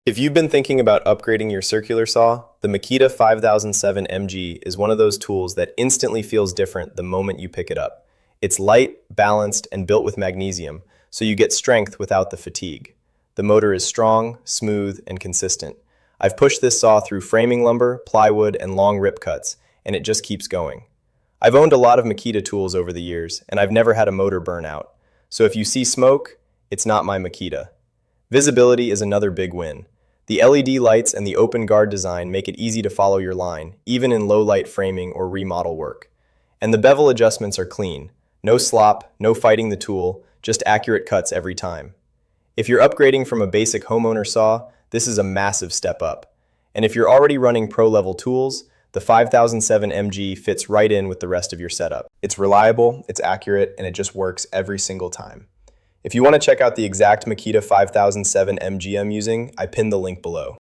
If you've been thinking about upgrading your circular saw, the Makita 5007 MG is one of those tools that instantly feels different the moment you pick it up. It's light, balanced, and built with magnesium, so you get strength without the fatigue. The motor is strong, smooth, and consistent. I've pushed this saw through framing lumber, plywood, and long rip cuts, and it just keeps going. I've owned a lot of Makita tools over the years, and I've never had a motor burn out. So if you see smoke, it's not my Makita. Visibility is another big win. The LED lights and the open guard design make it easy to follow your line, even in low light framing or remodel work. And the bevel adjustments are clean. No slop, no fighting the tool, just accurate cuts every time. If you're upgrading from a basic homeowner saw, this is a massive step up. And if you're already running pro-level tools, the 5007 MG fits right in with the rest of your setup. It's reliable, it's accurate, and it just works every single time. If you want to check out the exact Makita 5007 MG I'm using, I pinned the link below.